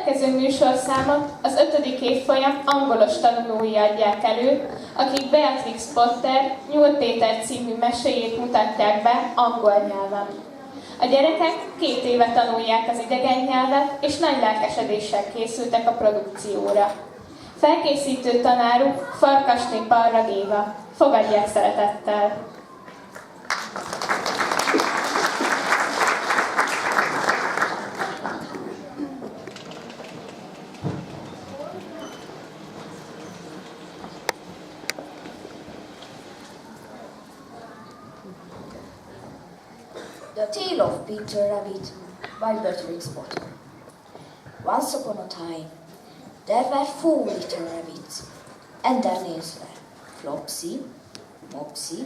következő műsorszámot az 5. évfolyam angolos tanulói adják elő, akik Beatrix Potter Nyúl Péter című meséjét mutatják be angol nyelven. A gyerekek 2 éve tanulják az idegen nyelvet, és nagy lelkesedéssel készültek a produkcióra. Felkészítő tanáruk Farkasné Parra Géva. Fogadják szeretettel! The Tale of Peter Rabbit by Beatrix Potter. Once upon a time, there were 4 little rabbits, and their names were Flopsy, Mopsy,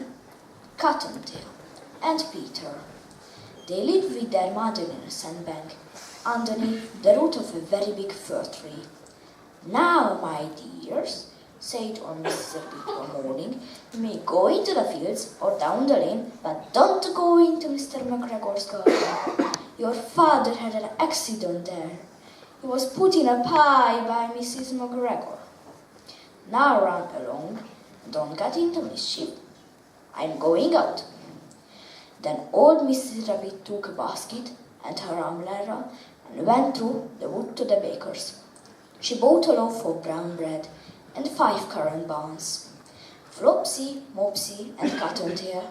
Cottontail, and Peter. They lived with their mother in a sandbank, underneath the root of a very big fir tree. "Now, my dears," said old Mrs. Rabbit one morning, "you may go into the fields or down the lane, but don't go into Mr. McGregor's garden. Your father had an accident there. He was put in a pie by Mrs. McGregor. Now run along, don't get into mischief. I'm going out." Then old Mrs. Rabbit took a basket and her umbrella and went through the wood to the baker's. She bought a loaf of brown bread and 5 currant buns. Flopsy, Mopsy, and Cottontail,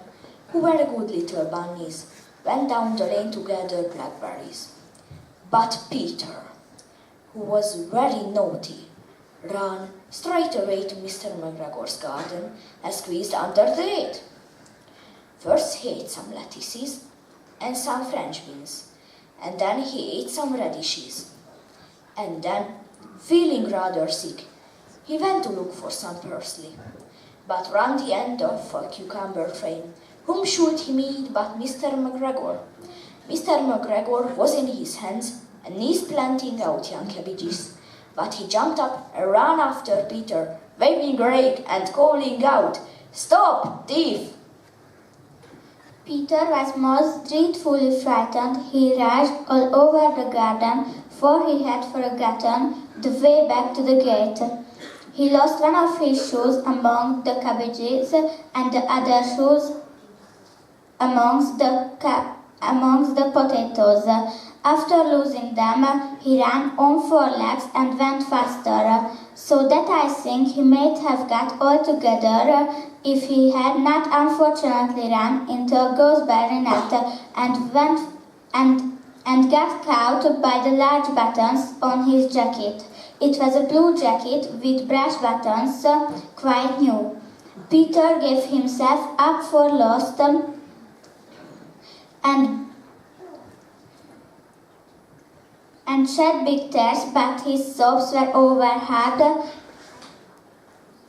who were good little bunnies, went down the lane to gather blackberries. But Peter, who was very naughty, ran straight away to Mr. McGregor's garden and squeezed under the gate. First he ate some lettuces and some French beans, and then he ate some radishes. And then, feeling rather sick, he went to look for some parsley, but ran the end of a cucumber train. Whom should he meet but Mr. McGregor? Mr. McGregor was in his hands and knees planting out young cabbages, but he jumped up and ran after Peter, waving a rake and calling out, "Stop, thief!" Peter was most dreadfully frightened. He rushed all over the garden, for he had forgotten the way back to the gate. He lost one of his shoes among the cabbages and the other shoes amongst the potatoes. After losing them, he ran on 4 legs and went faster, so that I think he might have got altogether if he had not unfortunately run into a gooseberry net and got caught by the large buttons on his jacket. It was a blue jacket with brass buttons, quite new. Peter gave himself up for lost and shed big tears, but his sobs were overheard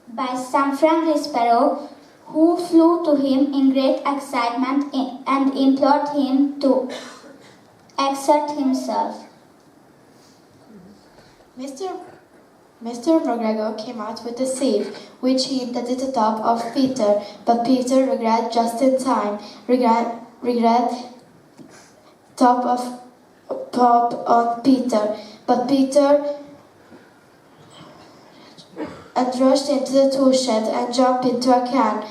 by some friendly sparrow who flew to him in great excitement and implored him to exert himself. Mr. McGregor came out with a sieve, which he hit at the top of Peter, but Peter regret just in time. Regret top of pop on Peter, but Peter and rushed into the tool shed and jumped into a can.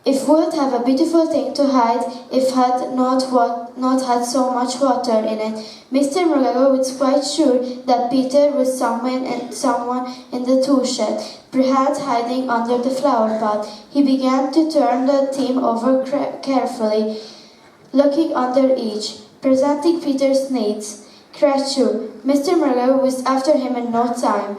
It would have a beautiful thing to hide if had not had so much water in it. Mr. McGregor was quite sure that Peter was someone in the tool shed, perhaps hiding under the flower pot. He began to turn the theme over carefully, looking under each, presenting Peter's needs. Crashed through. Mr. McGregor was after him in no time,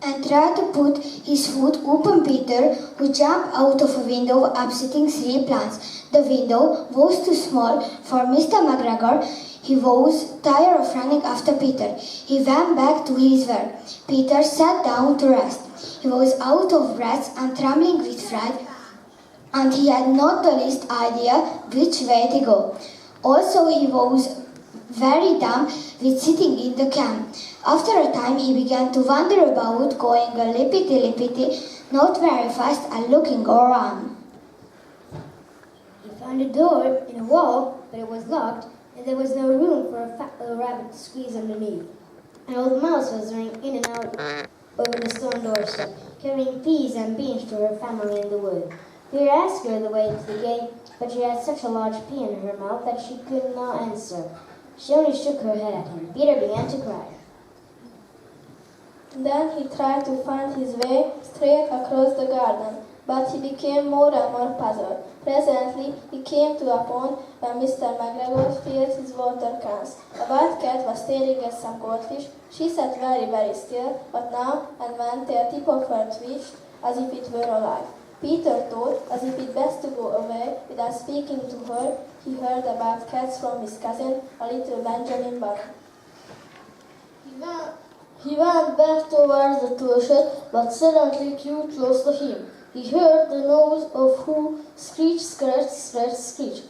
and tried to put his foot upon Peter, who jumped out of a window upsetting 3 plants. The window was too small for Mr. McGregor. He was tired of running after Peter. He went back to his work. Peter sat down to rest. He was out of breath and trembling with fright, and he had not the least idea which way to go. Also, he was very dumb with sitting in the can. After a time he began to wander about, going a lippity-lippity, not very fast, and looking around. He found a door in a wall, but it was locked, and there was no room for a fat little rabbit to squeeze underneath. An old mouse was running in and out over the stone doorstep, carrying peas and beans to her family in the wood. Peter asked her the way to the gate, but she had such a large pea in her mouth that she could not answer. She only shook her head at him. Peter began to cry. Then he tried to find his way straight across the garden, but he became more and more puzzled. Presently, he came to a pond where Mr. McGregor filled his water cans. A white cat was staring at some goldfish. She sat very, very still, but now and then the tip of her twitched as if it were alive. Peter thought, as if it best to go away without speaking to her. He heard about cats from his cousin, a little Benjamin Bunny. He went back towards the tool shed, but suddenly drew close to him. He heard the noise of who screech, scratch, scratch, screech.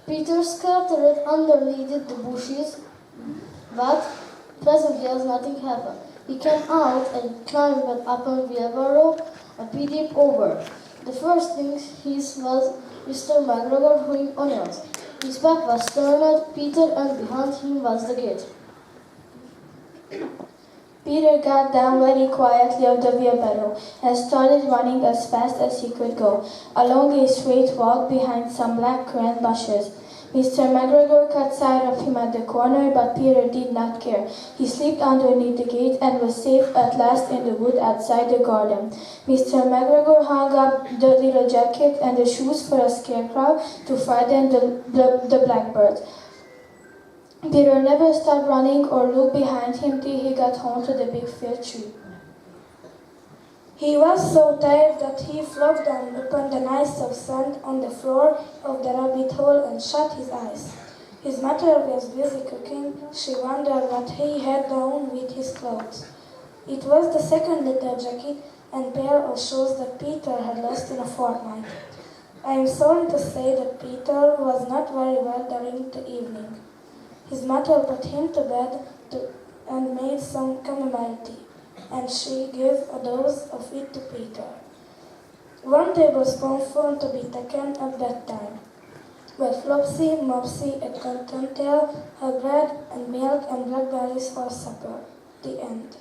Peter scattered underneath the bushes, but presently as nothing happened. He came out and climbed up a wheelbarrow and peeped over. The first thing he saw was Mr. McGregor hoeing onions. His back was turned, Peter, and behind him was the gate. Peter got down very quietly of the wheelbarrow and started running as fast as he could go, along a straight walk behind some black currant bushes. Mr. McGregor caught sight of him at the corner, but Peter did not care. He slipped underneath the gate and was safe at last in the wood outside the garden. Mr. McGregor hung up the little jacket and the shoes for a scarecrow to frighten the blackbirds. Peter never stopped running or looked behind him till he got home to the big fir tree. He was so tired that he flopped down upon the nice soft sand on the floor of the rabbit hole and shut his eyes. His mother was busy cooking. She wondered what he had done with his clothes. It was the second little jacket and pair of shoes that Peter had lost in a fortnight. I am sorry to say that Peter was not very well during the evening. His mother put him to bed and made some chamomile tea, and she gave a dose of it to Peter. 1 tablespoonful to be taken at bedtime. But Flopsy, Mopsy, and Cottontail had bread and milk and blackberries for supper. The end.